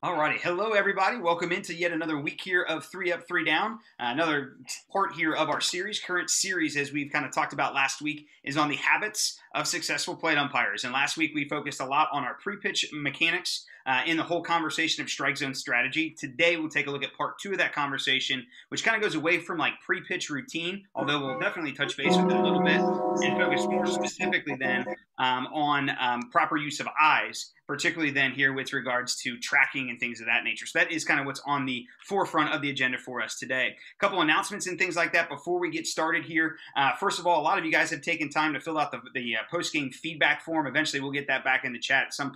Alrighty, hello everybody. Welcome into yet another week here of 3 Up, 3 Down. Another part here of our series. Current series, as we've kind of talked about last week, is on the habits of successful plate umpires. And last week we focused a lot on our pre-pitch mechanics in the whole conversation of strike zone strategy. Today we'll take a look at part 2 of that conversation, which kind of goes away from like pre-pitch routine, although we'll definitely touch base with it a little bit, and focus more specifically then on proper use of eyes, particularly then here with regards to tracking and things of that nature. So that is kind of what's on the forefront of the agenda for us today. A couple announcements and things like that before we get started here. First of all, a lot of you guys have taken time to fill out the post-game feedback form. Eventually, we'll get that back in the chat at some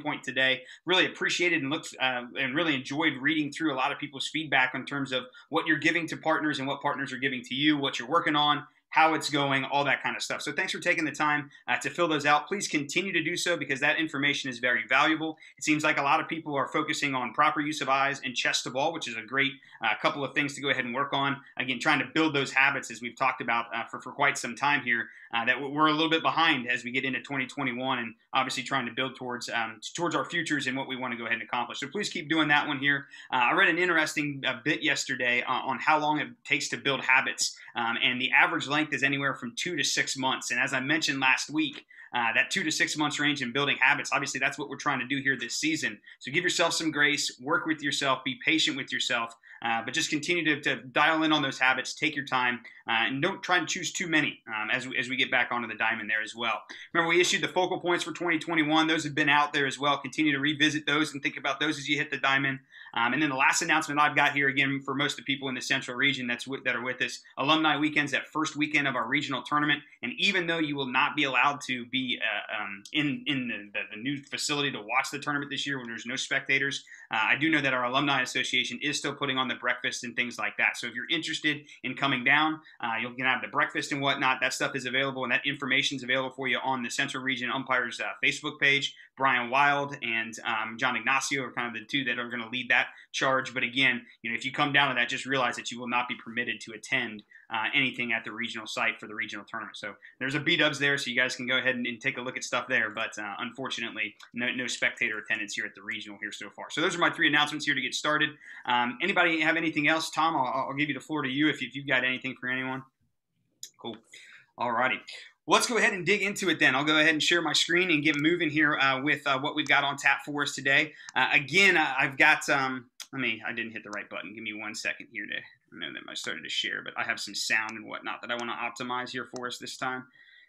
point today. Really appreciated and really enjoyed reading through a lot of people's feedback in terms of what you're giving to partners and what partners are giving to you, what you're working on, how it's going, all that kind of stuff. So thanks for taking the time to fill those out. Please continue to do so because that information is very valuable. It seems like a lot of people are focusing on proper use of eyes and chest to ball, which is a great couple of things to go ahead and work on. Again, trying to build those habits as we've talked about for quite some time here, that we're a little bit behind as we get into 2021 and obviously trying to build towards our futures and what we want to go ahead and accomplish. So please keep doing that one here. I read an interesting bit yesterday on how long it takes to build habits, and the average length is anywhere from 2 to 6 months. And as I mentioned last week, that 2 to 6 months range in building habits, obviously that's what we're trying to do here this season. So give yourself some grace, work with yourself, be patient with yourself, but just continue to dial in on those habits, take your time, and don't try and choose too many as we get back onto the diamond there as well. Remember, we issued the focal points for 2021. Those have been out there as well. Continue to revisit those and think about those as you hit the diamond. And then the last announcement I've got here, again, for most of the people in the central region that are with us, Alumni Weekend's that first weekend of our regional tournament. And even though you will not be allowed to be in the new facility to watch the tournament this year when there's no spectators, I do know that our Alumni Association is still putting on the breakfast and things like that. So if you're interested in coming down, you'll get have the breakfast and whatnot. That stuff is available, and that information is available for you on the Central Region Umpires Facebook page. Brian Wild and John Ignacio are kind of the two that are going to lead that charge. But again, if you come down to that, just realize that you will not be permitted to attend anything at the regional site for the regional tournament. So there's a B-dubs there, so you guys can go ahead and take a look at stuff there. But unfortunately, no spectator attendance here at the regional here so far. So those are my 3 announcements here to get started. Anybody have anything else? Tom, I'll give you the floor to you if you've got anything for anyone. Cool. All righty. Well, let's go ahead and dig into it then. I'll go ahead and share my screen and get moving here with what we've got on tap for us today. Again, I've got, I didn't hit the right button. Give me 1 second here to, I know that I started to share, but I have some sound and whatnot that I want to optimize here for us this time.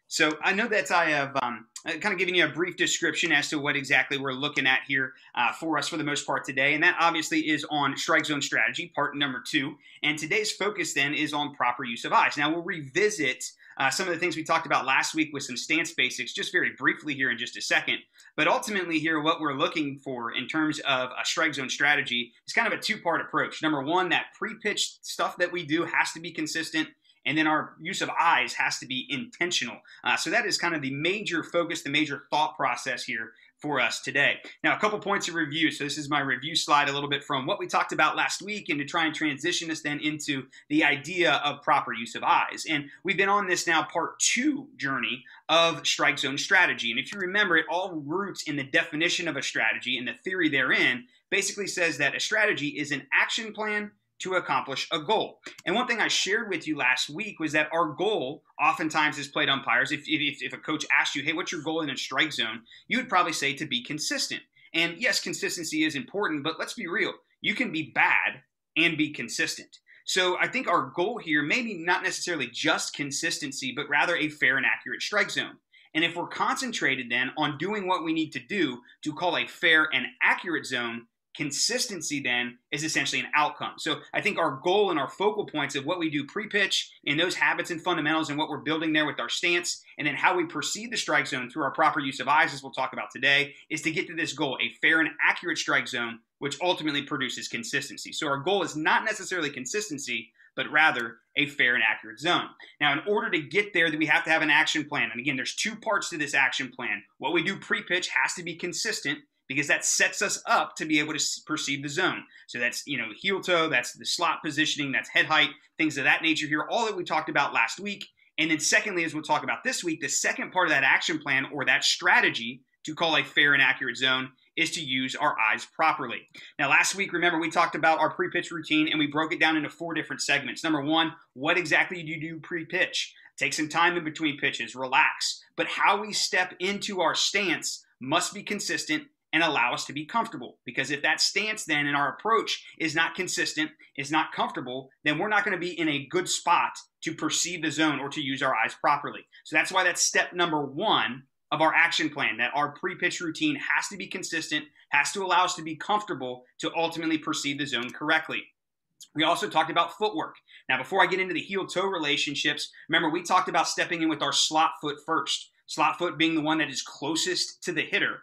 So I know that I have kind of given you a brief description as to what exactly we're looking at here for us for the most part today. And that obviously is on strike zone strategy, part number 2. And today's focus then is on proper use of eyes. Now we'll revisit some of the things we talked about last week with some stance basics just very briefly here in just a second. But ultimately here, what we're looking for in terms of a strike zone strategy is kind of a 2-part approach. Number 1, that pre-pitch stuff that we do has to be consistent. And then our use of eyes has to be intentional. So that is kind of the major focus, the major thought process here for us today. Now, a couple points of review. So this is my review slide a little bit from what we talked about last week and to try and transition us then into the idea of proper use of eyes. And we've been on this now part 2 journey of strike zone strategy. And if you remember, it all roots in the definition of a strategy, and the theory therein basically says that a strategy is an action plan to accomplish a goal. And one thing I shared with you last week was that our goal oftentimes as plate umpires, if a coach asked you, hey, what's your goal in a strike zone? You would probably say to be consistent. And yes, consistency is important, but let's be real. You can be bad and be consistent. So I think our goal here may be not necessarily just consistency, but rather a fair and accurate strike zone. And if we're concentrated then on doing what we need to do to call a fair and accurate zone, consistency then is essentially an outcome. So I think our goal and our focal points of what we do pre-pitch and those habits and fundamentals and what we're building there with our stance and then how we perceive the strike zone through our proper use of eyes, as we'll talk about today, is to get to this goal, a fair and accurate strike zone, which ultimately produces consistency. So our goal is not necessarily consistency, but rather a fair and accurate zone. Now, in order to get there, we have to have an action plan. And again, there's 2 parts to this action plan. What we do pre-pitch has to be consistent, because that sets us up to be able to perceive the zone. So that's, heel toe, that's the slot positioning, that's head height, things of that nature here, all that we talked about last week. And then secondly, as we'll talk about this week, the second part of that action plan or that strategy to call a fair and accurate zone is to use our eyes properly. Now, last week, remember, we talked about our pre-pitch routine and we broke it down into 4 different segments. Number 1, what exactly do you do pre-pitch? Take some time in between pitches, relax. But how we step into our stance must be consistent and allow us to be comfortable. Because if that stance then and our approach is not consistent, is not comfortable, then we're not going to be in a good spot to perceive the zone or to use our eyes properly. So that's why that's step number 1 of our action plan, that our pre-pitch routine has to be consistent, has to allow us to be comfortable to ultimately perceive the zone correctly. We also talked about footwork. Now, before I get into the heel-toe relationships, remember we talked about stepping in with our slot foot first. Slot foot being the one that is closest to the hitter.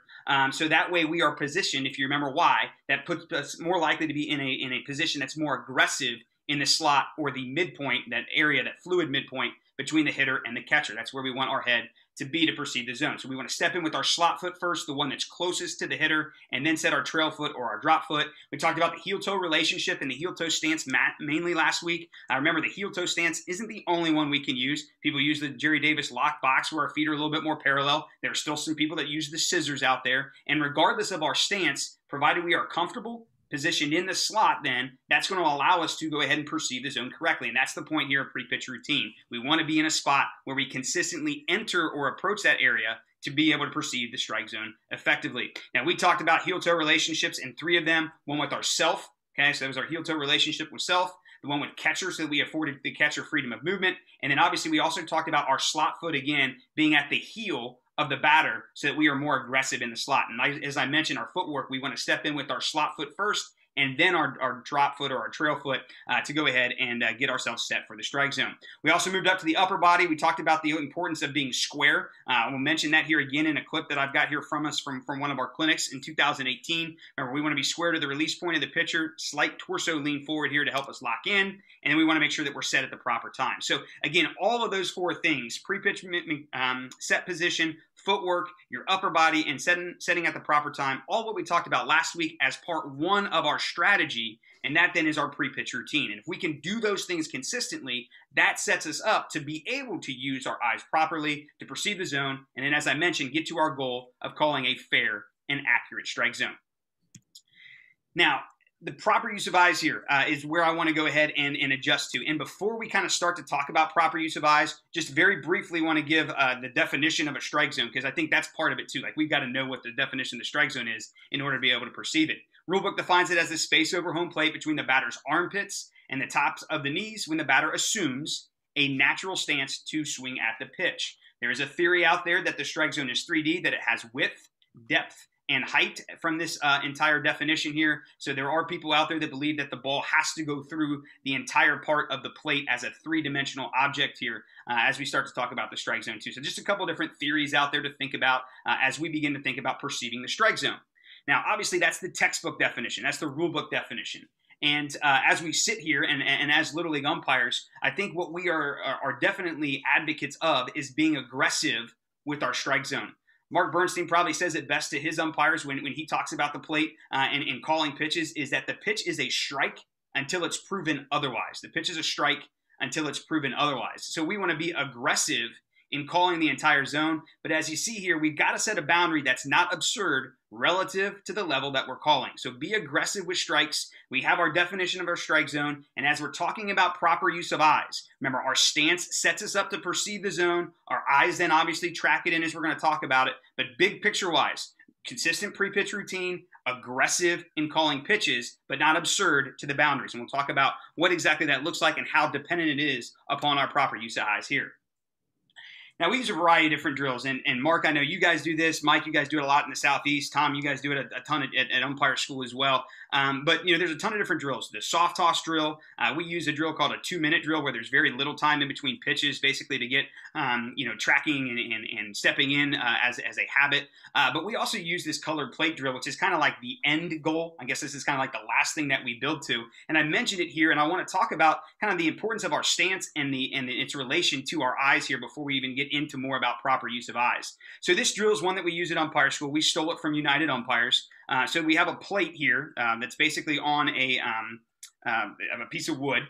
So that way we are positioned, if you remember why, that puts us more likely to be in a position that's more aggressive in the slot or the midpoint, that area, that fluid midpoint between the hitter and the catcher. That's where we want our head to be to perceive the zone. So we want to step in with our slot foot first, the one that's closest to the hitter, and then set our trail foot or our drop foot. We talked about the heel-toe relationship and the heel-toe stance mainly last week. Remember, the heel-toe stance isn't the only one we can use. People use the Jerry Davis lock box where our feet are a little bit more parallel. There are still some people that use the scissors out there. And regardless of our stance, provided we are comfortable, positioned in the slot, then that's going to allow us to go ahead and perceive the zone correctly. And that's the point here of pre-pitch routine. We want to be in a spot where we consistently enter or approach that area to be able to perceive the strike zone effectively. Now, we talked about heel-toe relationships in 3 of them. One with ourself, okay, so that was our heel-toe relationship with self. The one with catcher, so that we afforded the catcher freedom of movement. And then obviously we also talked about our slot foot again being at the heel of the batter so that we are more aggressive in the slot. And as I mentioned, our footwork, we want to step in with our slot foot first and then our drop foot or our trail foot to go ahead and get ourselves set for the strike zone. We also moved up to the upper body. We talked about the importance of being square. We'll mention that here again in a clip that I've got here from us from one of our clinics in 2018. Remember, we want to be square to the release point of the pitcher, slight torso lean forward here to help us lock in, and then we want to make sure that we're set at the proper time. So again, all of those 4 things, pre-pitch set position, footwork, your upper body, and setting at the proper time, all what we talked about last week as part 1 of our strategy, and that then is our pre-pitch routine. And if we can do those things consistently, that sets us up to be able to use our eyes properly, to perceive the zone, and then as I mentioned, get to our goal of calling a fair and accurate strike zone. Now, the proper use of eyes here is where I want to go ahead and adjust to. And before we kind of start to talk about proper use of eyes, just very briefly want to give the definition of a strike zone, because I think that's part of it too. Like, we've got to know what the definition of the strike zone is in order to be able to perceive it. Rulebook defines it as the space over home plate between the batter's armpits and the tops of the knees when the batter assumes a natural stance to swing at the pitch. There is a theory out there that the strike zone is 3D, that it has width, depth, and height from this entire definition here. So there are people out there that believe that the ball has to go through the entire part of the plate as a 3-dimensional object here as we start to talk about the strike zone too. So just a couple different theories out there to think about as we begin to think about perceiving the strike zone. Now, obviously, that's the textbook definition. That's the rulebook definition. And as we sit here and as Little League umpires, I think what we are definitely advocates of is being aggressive with our strike zone. Mark Bernstein probably says it best to his umpires when he talks about the plate and calling pitches, is that the pitch is a strike until it's proven otherwise. The pitch is a strike until it's proven otherwise. So we want to be aggressive in calling the entire zone. But as you see here, we've got to set a boundary that's not absurd relative to the level that we're calling. So be aggressive with strikes. We have our definition of our strike zone. And as we're talking about proper use of eyes, remember, our stance sets us up to perceive the zone. Our eyes then obviously track it in as we're going to talk about it. But big picture wise, consistent pre-pitch routine, aggressive in calling pitches, but not absurd to the boundaries. And we'll talk about what exactly that looks like and how dependent it is upon our proper use of eyes here. Now, we use a variety of different drills, and Mark, I know you guys do this. Mike, you guys do it a lot in the Southeast. Tom, you guys do it a ton at umpire school as well. But, you know, there's a ton of different drills. The soft toss drill, we use a drill called a 2-minute drill where there's very little time in between pitches, basically to get, you know, tracking and stepping in as a habit. But we also use this colored plate drill, which is kind of like the end goal. I guess this is kind of like the last thing that we build to. And I mentioned it here, and I want to talk about kind of the importance of our stance and its relation to our eyes here before we even get into more about proper use of eyes. So this drill is one that we use at umpire school. We stole it from United Umpires. So we have a plate here that's basically on a piece of wood.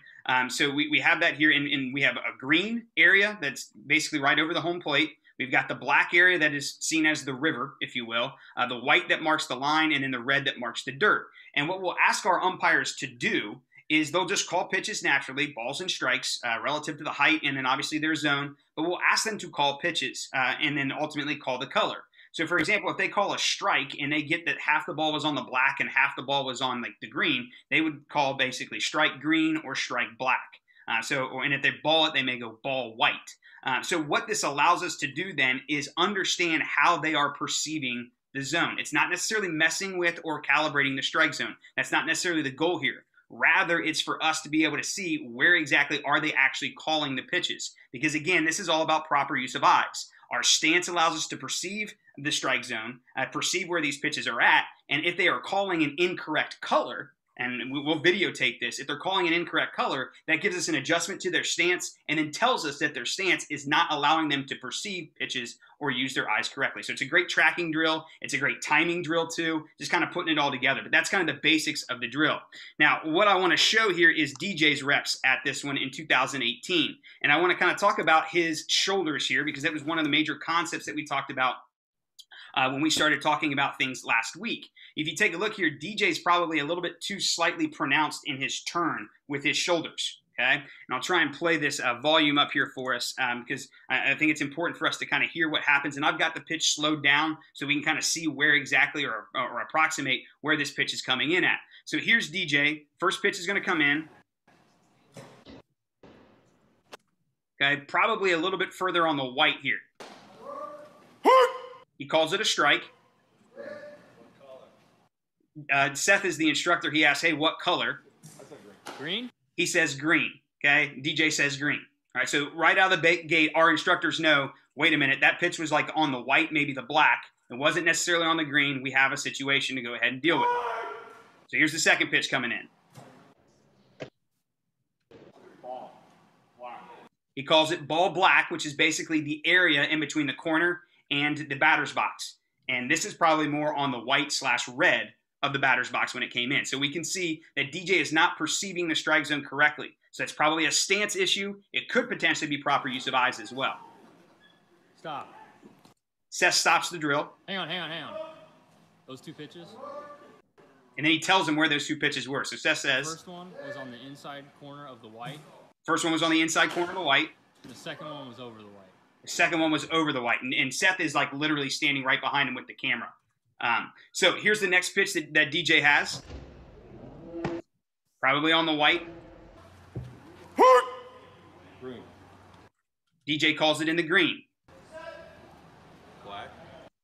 So we have that here, and we have a green area that's basically right over the home plate. We've got the black area that is seen as the river, if you will, the white that marks the line, and then the red that marks the dirt. And what we'll ask our umpires to do is they'll just call pitches naturally, balls and strikes, relative to the height and then obviously their zone. But we'll ask them to call pitches and then ultimately call the color. So, for example, if they call a strike and they get that half the ball was on the black and half the ball was on like the green, they would call basically strike green or strike black. And if they ball it, they may go ball white. So what this allows us to do then is understand how they are perceiving the zone. It's not necessarily messing with or calibrating the strike zone. That's not necessarily the goal here. Rather, it's for us to be able to see where exactly are they actually calling the pitches. Because again, this is all about proper use of eyes. Our stance allows us to perceive the strike zone, perceive where these pitches are at, and if they are calling an incorrect color, and we'll videotape this, if they're calling an incorrect color, that gives us an adjustment to their stance and then tells us that their stance is not allowing them to perceive pitches or use their eyes correctly. So it's a great tracking drill. It's a great timing drill too, just kind of putting it all together. But that's kind of the basics of the drill. Now, what I want to show here is DJ's reps at this one in 2018. And I want to kind of talk about his shoulders here because that was one of the major concepts that we talked about when we started talking about things last week. If you take a look here, DJ's probably a little bit too slightly pronounced in his turn with his shoulders, okay? And I'll try and play this volume up here for us because I think it's important for us to kind of hear what happens. And I've got the pitch slowed down so we can kind of see where exactly or approximate where this pitch is coming in at. So here's DJ. First pitch is going to come in. Okay, probably a little bit further on the white here. He calls it a strike. Seth is the instructor. He asks, hey, what color? Green? He says green. Okay, DJ says green. All right, so right out of the gate, our instructors know, wait a minute, that pitch was like on the white, maybe the black. It wasn't necessarily on the green. We have a situation to go ahead and deal with. So here's the second pitch coming in. Ball black. He calls it ball black, which is basically the area in between the corner and the batter's box. And this is probably more on the white/red of the batter's box when it came in. So we can see that DJ is not perceiving the strike zone correctly. So it's probably a stance issue. It could potentially be proper use of eyes as well. Stop. Seth stops the drill. Hang on. Those two pitches? And then he tells him where those two pitches were. So Seth says... The first one was on the inside corner of the white. First one was on the inside corner of the white. The second one was over the white. The second one was over the white. And Seth is like literally standing right behind him with the camera. So here's the next pitch that DJ has. Probably on the white. Green. DJ calls it in the green. Black.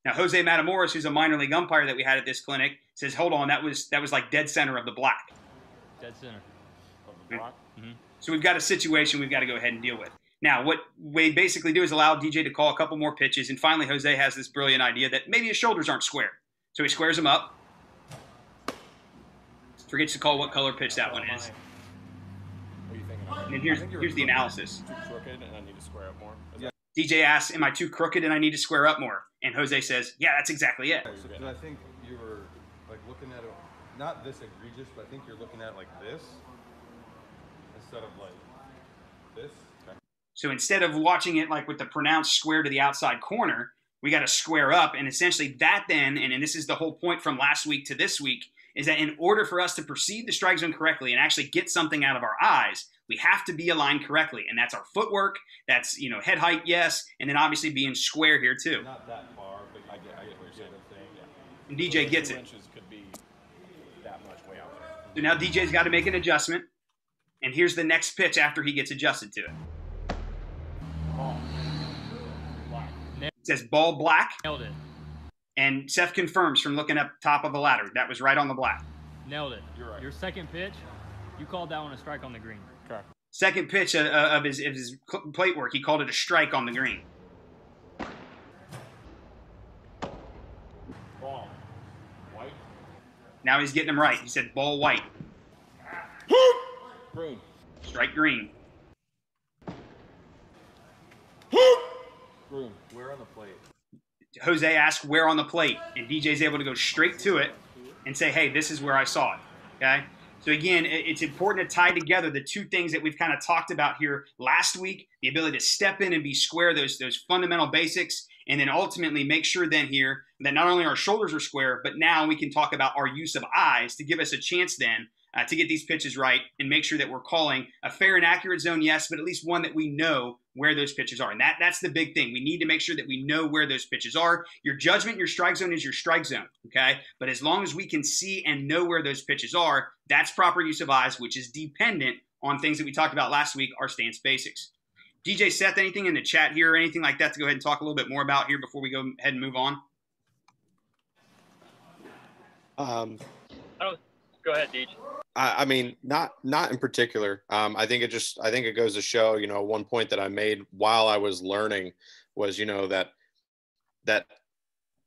Now, Jose Matamoros, who's a minor league umpire that we had at this clinic, says, hold on, that was like dead center of the black. Dead center. Of the black? Mm-hmm. So we've got a situation we've got to go ahead and deal with. Now, what we basically do is allow DJ to call a couple more pitches, and finally Jose has this brilliant idea that maybe his shoulders aren't square. So he squares them up. Forgets to call what color pitch that one is. What are you thinking? And then here's the analysis. Too crooked and I need to square up more. DJ asks, am I too crooked and I need to square up more? And Jose says, yeah, that's exactly it. Because I think you were like looking at it, not this egregious, but I think you're looking at it like this instead of like this. So instead of watching it like with the pronounced square to the outside corner, we got to square up. And essentially that then, and this is the whole point from last week to this week, is that in order for us to perceive the strike zone correctly and actually get something out of our eyes, we have to be aligned correctly. And that's our footwork. That's, head height, yes. And then obviously being square here too. Not that far, but I get what you're saying. Yeah. And DJ gets it. 2 inches could be that much way out there. So now DJ's got to make an adjustment. And here's the next pitch after he gets adjusted to it. Ball black. It says ball black. Nailed it. And Seth confirms from looking up top of the ladder. That was right on the black. Nailed it. You're right. Your second pitch, you called that one a strike on the green. Correct. Second pitch of his plate work, he called it a strike on the green. Ball. White. Now he's getting them right. He said ball white. Green. Strike green. Green. Where on the plate? Jose asks where on the plate, and DJ's able to go straight to it and say, hey, this is where I saw it. Okay? So again, it's important to tie together the two things that we've kind of talked about here last week: the ability to step in and be square, those fundamental basics, and then ultimately make sure then here that not only our shoulders are square, but now we can talk about our use of eyes to give us a chance then to get these pitches right and make sure that we're calling a fair and accurate zone, yes, but at least one that we know where those pitches are. And that's the big thing. We need to make sure that we know where those pitches are. Your judgment, your strike zone is your strike zone, okay? But as long as we can see and know where those pitches are, that's proper use of eyes, which is dependent on things that we talked about last week, our stance basics. DJ, Seth, anything in the chat here or anything like that to go ahead and talk a little bit more about here before we go ahead and move on? Go ahead, Deej. I mean, not in particular. I think it goes to show, one point that I made while I was learning was, that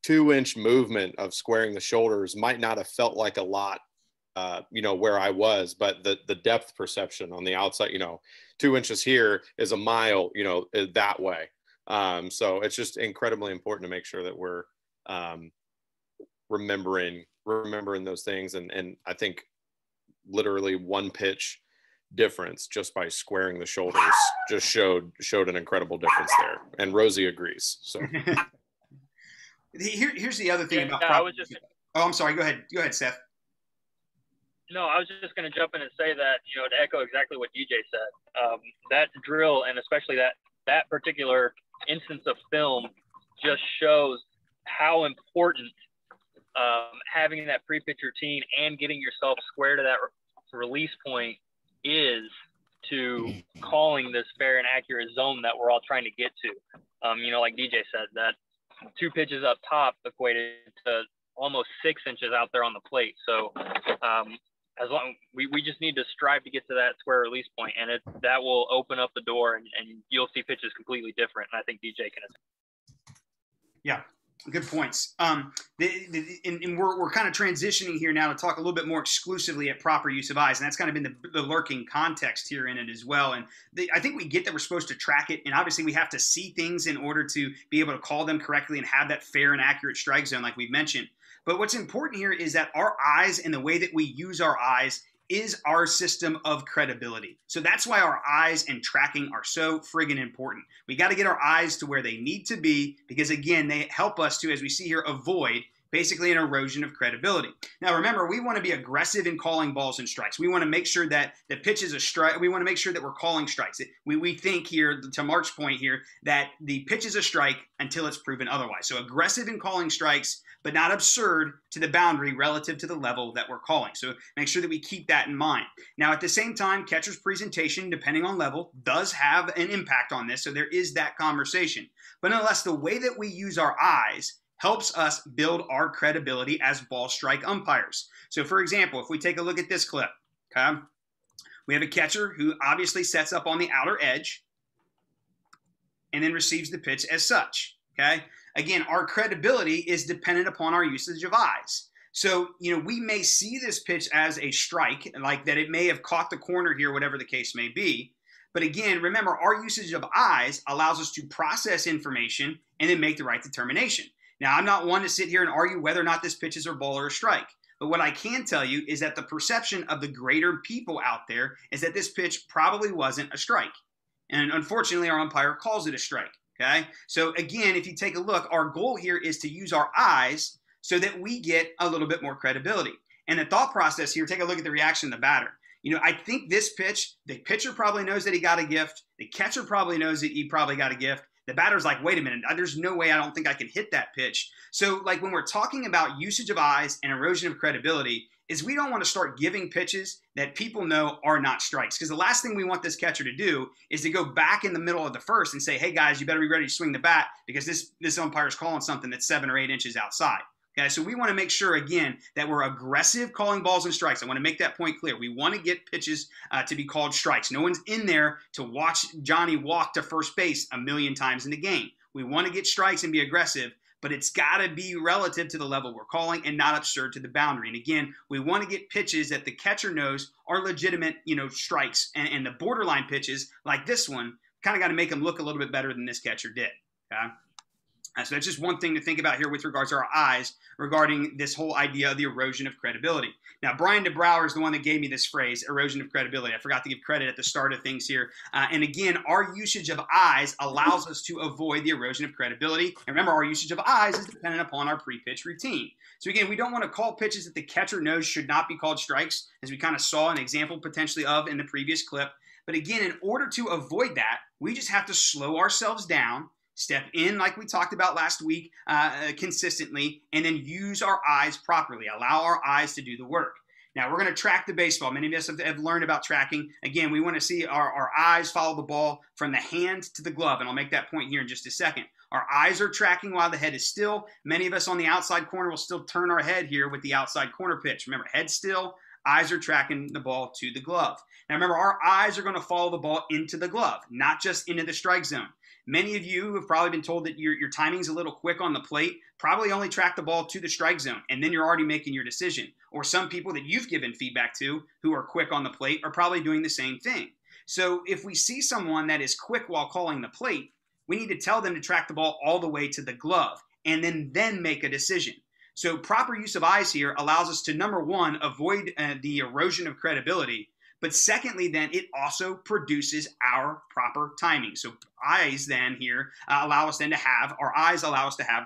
2-inch movement of squaring the shoulders might not have felt like a lot, where I was, but the depth perception on the outside, 2 inches here is a mile, that way. So it's just incredibly important to make sure that we're remembering those things. And I think literally one pitch difference just by squaring the shoulders just showed an incredible difference there. And Rosie agrees. So here's the other thing about oh, I'm sorry. Go ahead, Seth. No, I was just going to jump in and say that, to echo exactly what DJ said, that drill, and especially that particular instance of film, just shows how important having that pre-pitch routine and getting yourself square to that release point is to calling this fair and accurate zone that we're all trying to get to. Like DJ said, that 2 pitches up top equated to almost 6 inches out there on the plate. So as long we just need to strive to get to that square release point, and that will open up the door, and you'll see pitches completely different. And I think DJ can. Yeah. Good points. And we're kind of transitioning here now to talk a little bit more exclusively at proper use of eyes, and that's kind of been the lurking context here in it as well. And I think we get that we're supposed to track it, and obviously we have to see things in order to be able to call them correctly and have that fair and accurate strike zone like we've mentioned. But what's important here is that our eyes and the way that we use our eyes is our system of credibility. So that's why our eyes and tracking are so friggin' important. We got to get our eyes to where they need to be because, again, they help us to, as we see here, avoid basically an erosion of credibility. Now, remember, we want to be aggressive in calling balls and strikes. We want to make sure that the pitch is a strike. We want to make sure that we're calling strikes. We think here, to Mark's point here, that the pitch is a strike until it's proven otherwise. So aggressive in calling strikes, but not absurd to the boundary relative to the level that we're calling. So make sure that we keep that in mind. Now, at the same time, catcher's presentation, depending on level, does have an impact on this. So there is that conversation. But nonetheless, the way that we use our eyes helps us build our credibility as ball strike umpires. So for example, if we take a look at this clip, okay, we have a catcher who obviously sets up on the outer edge and then receives the pitch as such, okay? Again, our credibility is dependent upon our usage of eyes. So, we may see this pitch as a strike, like that it may have caught the corner here, whatever the case may be. But again, remember, our usage of eyes allows us to process information and then make the right determination. Now, I'm not one to sit here and argue whether or not this pitch is a ball or a strike. But what I can tell you is that the perception of the greater people out there is that this pitch probably wasn't a strike. And unfortunately, our umpire calls it a strike. Okay? So again, if you take a look, our goal here is to use our eyes so that we get a little bit more credibility. And the thought process here, take a look at the reaction of the batter. I think this pitch, the pitcher probably knows that he got a gift. The catcher probably knows that he probably got a gift. The batter's like, wait a minute, there's no way I don't think I can hit that pitch. So like when we're talking about usage of eyes and erosion of credibility, is we don't want to start giving pitches that people know are not strikes. Because the last thing we want this catcher to do is to go back in the middle of the first and say, hey guys, you better be ready to swing the bat because this umpire's calling something that's 7 or 8 inches outside. Okay, so we want to make sure, again, that we're aggressive calling balls and strikes. I want to make that point clear. We want to get pitches to be called strikes. No one's in there to watch Johnny walk to first base a million times in the game. We want to get strikes and be aggressive, but it's got to be relative to the level we're calling and not absurd to the boundary. And again, we want to get pitches that the catcher knows are legitimate, strikes. And the borderline pitches like this one kind of got to make them look a little bit better than this catcher did. Okay? So that's just one thing to think about here with regards to our eyes regarding this whole idea of the erosion of credibility. Now, Brian DeBrouwer is the one that gave me this phrase, erosion of credibility. I forgot to give credit at the start of things here. And again, our usage of eyes allows us to avoid the erosion of credibility. And remember, our usage of eyes is dependent upon our pre-pitch routine. So again, we don't want to call pitches that the catcher knows should not be called strikes, as we kind of saw an example potentially of in the previous clip. But again, in order to avoid that, we just have to slow ourselves down, step in like we talked about last week consistently, and then use our eyes properly. Allow our eyes to do the work. Now, we're going to track the baseball. Many of us have learned about tracking. Again, we want to see our eyes follow the ball from the hand to the glove, and I'll make that point here in just a second. Our eyes are tracking while the head is still. Many of us on the outside corner will still turn our head here with the outside corner pitch. Remember, head still, eyes are tracking the ball to the glove. Now, remember, our eyes are going to follow the ball into the glove, not just into the strike zone. Many of you have probably been told that your timing's a little quick on the plate, probably only track the ball to the strike zone, and then you're already making your decision. Or some people that you've given feedback to who are quick on the plate are probably doing the same thing. So if we see someone that is quick while calling the plate, we need to tell them to track the ball all the way to the glove and then make a decision. So proper use of eyes here allows us to, number one, avoid the erosion of credibility. But secondly, then it also produces our proper timing. So eyes then here allow us to have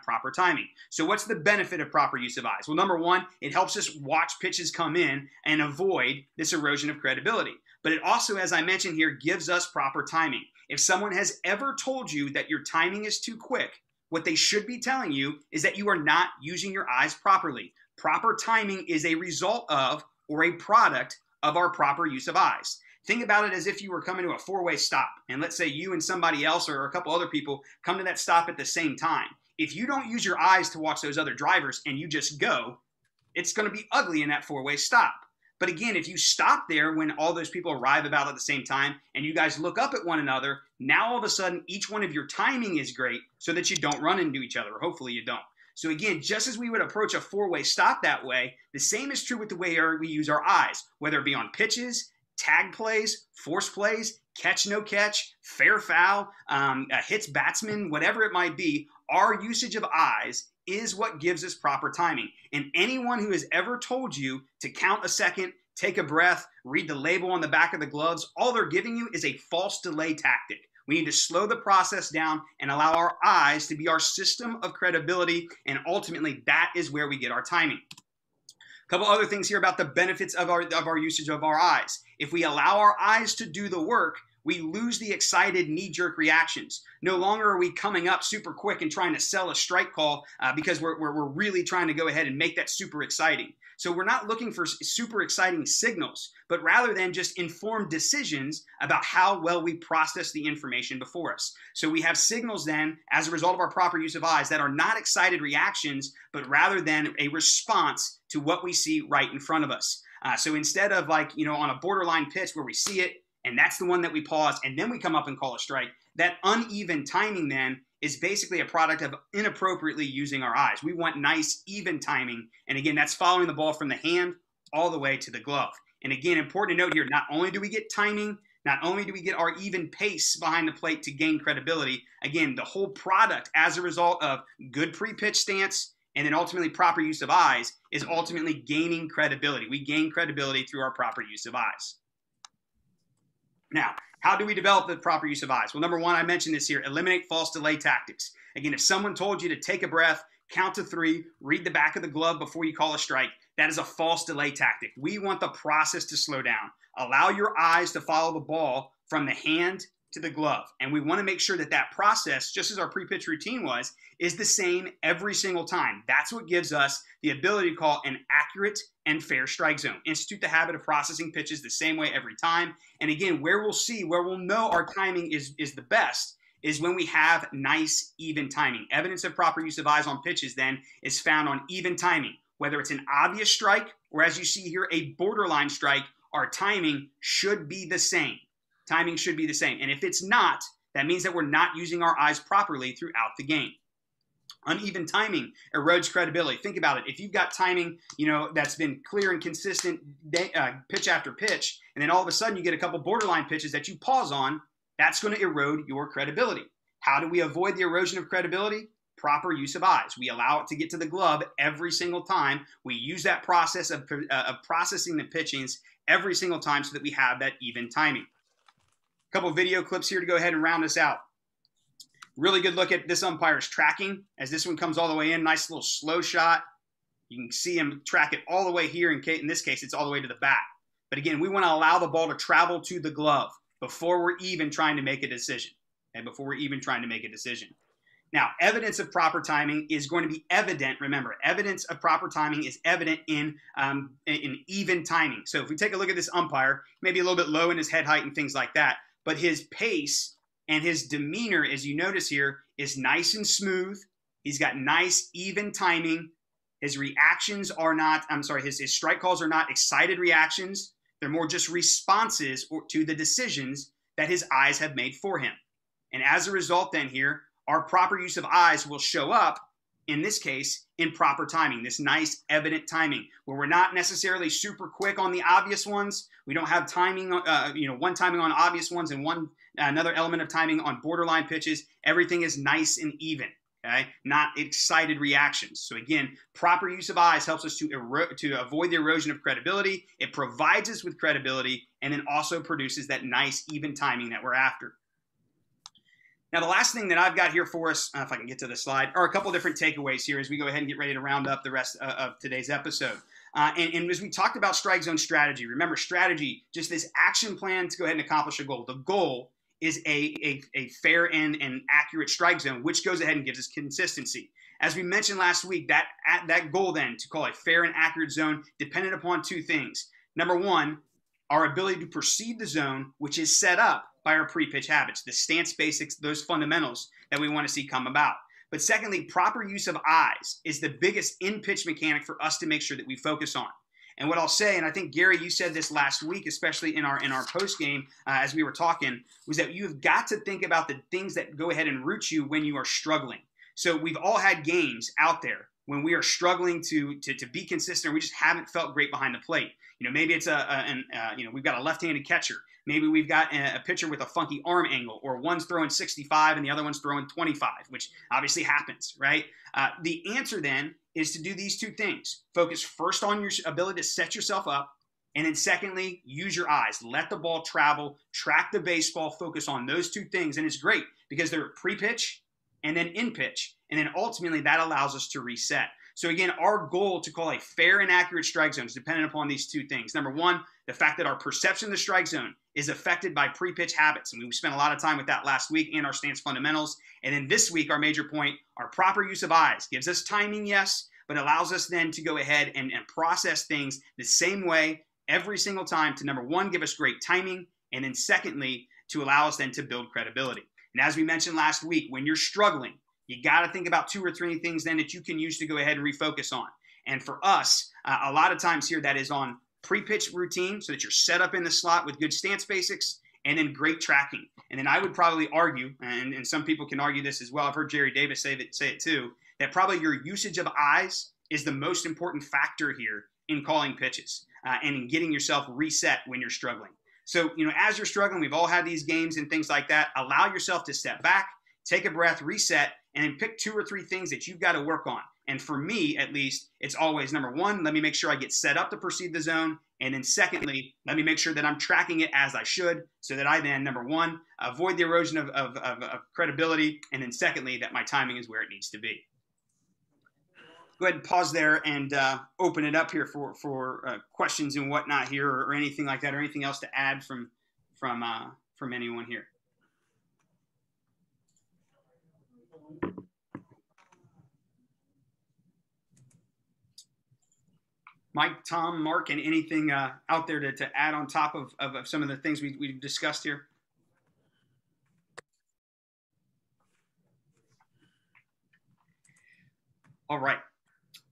proper timing. So what's the benefit of proper use of eyes? Well, number one, it helps us watch pitches come in and avoid this erosion of credibility. But it also, as I mentioned here, gives us proper timing. If someone has ever told you that your timing is too quick, what they should be telling you is that you are not using your eyes properly. Proper timing is a result of or a product of our proper use of eyes. Think about it as if you were coming to a four-way stop, and let's say you and somebody else or a couple other people come to that stop at the same time. If you don't use your eyes to watch those other drivers and you just go, it's going to be ugly in that four-way stop. But again, if you stop there when all those people arrive about at the same time and you guys look up at one another, now all of a sudden each one of your timing is great so that you don't run into each other, or hopefully you don't. So again, just as we would approach a four-way stop that way, the same is true with the way we use our eyes, whether it be on pitches, tag plays, force plays, catch, no catch, fair foul, hits batsman, whatever it might be. Our usage of eyes is what gives us proper timing. And anyone who has ever told you to count a second, take a breath, read the label on the back of the gloves, all they're giving you is a false delay tactic. We need to slow the process down and allow our eyes to be our system of credibility, and ultimately that is where we get our timing. A couple other things here about the benefits of our usage of our eyes. If we allow our eyes to do the work, we lose the excited knee-jerk reactions. No longer are we coming up super quick and trying to sell a strike call because we're really trying to go ahead and make that super exciting. So we're not looking for super exciting signals, but rather than just informed decisions about how well we process the information before us. So we have signals then, as a result of our proper use of eyes, that are not excited reactions, but rather than a response to what we see right in front of us. So instead of on a borderline pitch where we see it, and that's the one that we pause, and then we come up and call a strike, that uneven timing then is basically a product of inappropriately using our eyes. We want nice, even timing. And again, that's following the ball from the hand all the way to the glove. And again, important to note here, not only do we get timing, not only do we get our even pace behind the plate to gain credibility, again, the whole product as a result of good pre-pitch stance and then ultimately proper use of eyes is ultimately gaining credibility. We gain credibility through our proper use of eyes. Now, how do we develop the proper use of eyes? Well, number one, I mentioned this here, eliminate false delay tactics. Again, if someone told you to take a breath, count to three, read the back of the glove before you call a strike, that is a false delay tactic. We want the process to slow down. Allow your eyes to follow the ball from the hand to the glove. And we want to make sure that that process, just as our pre-pitch routine was, is the same every single time. That's what gives us the ability to call an accurate and fair strike zone. Institute the habit of processing pitches the same way every time. And again, where we'll know our timing is the best is when we have nice, even timing. Evidence of proper use of eyes on pitches then is found on even timing. Whether it's an obvious strike or, as you see here, a borderline strike, our timing should be the same. Timing should be the same. And if it's not, that means that we're not using our eyes properly throughout the game. Uneven timing erodes credibility. Think about it. If you've got timing, that's been clear and consistent pitch after pitch, and then all of a sudden you get a couple borderline pitches that you pause on, that's going to erode your credibility. How do we avoid the erosion of credibility? proper use of eyes. We allow it to get to the glove every single time. We use that process of processing the pitchings every single time so that we have that even timing. A couple of video clips here to go ahead and round us out. Really good look at this umpire's tracking as this one comes all the way in. Nice little slow shot. You can see him track it all the way here. In this case, it's all the way to the bat. But again, we want to allow the ball to travel to the glove before we're even trying to make a decision. And before we're even trying to make a decision. Now, evidence of proper timing is going to be evident. Remember, evidence of proper timing is evident in even timing. So if we take a look at this umpire, maybe a little bit low in his head height and things like that, but his pace and his demeanor, as you notice here, is nice and smooth. He's got nice, even timing. His reactions are not, his strike calls are not excited reactions. They're more just responses to the decisions that his eyes have made for him. And as a result then here, our proper use of eyes will show up, in this case, in proper timing, this nice, evident timing, where we're not necessarily super quick on the obvious ones. We don't have timing, one timing on obvious ones and another element of timing on borderline pitches. Everything is nice and even, okay? Not excited reactions. So again, proper use of eyes helps us to avoid the erosion of credibility. It provides us with credibility and then also produces that nice, even timing that we're after. Now, the last thing that I've got here for us, if I can get to the slide, are a couple different takeaways here as we go ahead and get ready to round up the rest of today's episode. And as we talked about strike zone strategy, remember strategy, just this action plan to go ahead and accomplish a goal. The goal is a fair and accurate strike zone, which goes ahead and gives us consistency. As we mentioned last week, that goal then to call a fair and accurate zone depended upon two things. Number one, our ability to perceive the zone, which is set up by our pre-pitch habits, the stance basics, those fundamentals that we want to see come about. But secondly, proper use of eyes is the biggest in-pitch mechanic for us to make sure that we focus on. And what I'll say, and I think, Gary, you said this last week, especially in our post game as we were talking, was that you've got to think about the things that go ahead and root you when you are struggling. So we've all had games out there when we are struggling to be consistent, or we just haven't felt great behind the plate. Maybe it's we've got a left-handed catcher. Maybe we've got a pitcher with a funky arm angle, or one's throwing 65 and the other one's throwing 25, which obviously happens, right? The answer then is to do these two things. Focus first on your ability to set yourself up, and then secondly, use your eyes. Let the ball travel, track the baseball, focus on those two things. And it's great because they're pre-pitch and then in-pitch, and then ultimately that allows us to reset. So again, our goal to call a fair and accurate strike zone is dependent upon these two things. Number one, the fact that our perception of the strike zone is affected by pre-pitch habits. And we spent a lot of time with that last week and our stance fundamentals. And then this week, our major point, our proper use of eyes gives us timing, yes, but allows us then to go ahead and process things the same way every single time to, number one, give us great timing, and then secondly, to allow us then to build credibility. And as we mentioned last week, when you're struggling, you got to think about two or three things then that you can use to go ahead and refocus on. And for us, a lot of times here, that is on pre-pitch routine so that you're set up in the slot with good stance basics, and then great tracking. And then I would probably argue, and some people can argue this as well, I've heard Jerry Davis say it too, that probably your usage of eyes is the most important factor here in calling pitches and in getting yourself reset when you're struggling. So, as you're struggling, we've all had these games and things like that. Allow yourself to step back, take a breath, reset, and then pick two or three things that you've got to work on. And for me, at least, it's always, number one, let me make sure I get set up to perceive the zone. And then secondly, let me make sure that I'm tracking it as I should so that I then, number one, avoid the erosion of credibility. And then secondly, that my timing is where it needs to be. Go ahead and pause there and open it up here for questions and whatnot here, or anything like that, or anything else to add from anyone here. Mike, Tom, Mark, and anything out there to add on top of some of the things we've discussed here? All right.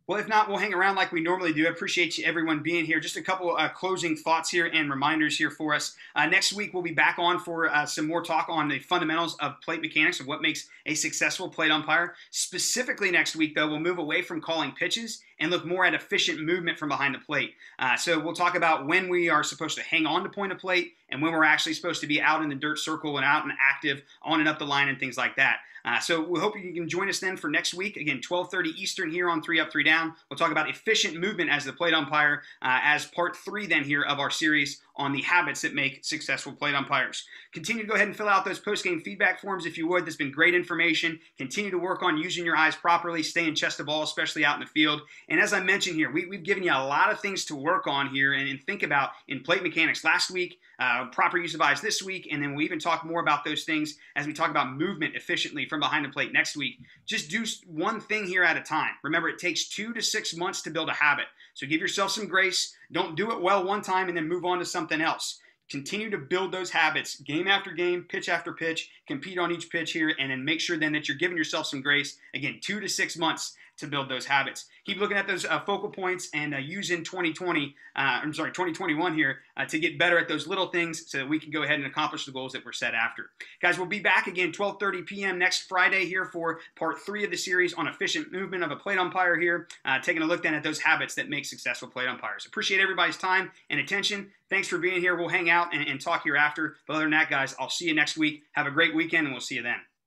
Well, if not, we'll hang around like we normally do. I appreciate everyone being here. Just a couple closing thoughts here and reminders here for us. Next week, we'll be back on for some more talk on the fundamentals of plate mechanics, of what makes a successful plate umpire. Specifically next week, though, we'll move away from calling pitches and look more at efficient movement from behind the plate. So we'll talk about when we are supposed to hang on to point of plate and when we're actually supposed to be out in the dirt circle and out and active on and up the line and things like that. So we hope you can join us then for next week. Again, 12:30 Eastern here on 3 Up, 3 Down. We'll talk about efficient movement as the plate umpire as part 3 then here of our series on the habits that make successful plate umpires. Continue to go ahead and fill out those post-game feedback forms if you would. That's been great information. Continue to work on using your eyes properly, stay in chest of ball, especially out in the field. And as I mentioned here, we've given you a lot of things to work on here and think about in plate mechanics last week, proper use of eyes this week, and then we'll even talk more about those things as we talk about movement efficiently from behind the plate next week. Just do one thing here at a time. Remember, it takes 2 to 6 months to build a habit. So give yourself some grace. Don't do it well one time and then move on to something else. Continue to build those habits game after game, pitch after pitch, compete on each pitch here, and then make sure then that you're giving yourself some grace. Again, 2 to 6 months to build those habits. Keep looking at those focal points and using 2021 here to get better at those little things so that we can go ahead and accomplish the goals that we're set after. Guys, we'll be back again 12:30 p.m. next Friday here for part 3 of the series on efficient movement of a plate umpire here, taking a look then at those habits that make successful plate umpires. Appreciate everybody's time and attention. Thanks for being here. We'll hang out and talk here after. But other than that, guys, I'll see you next week. Have a great weekend, and we'll see you then.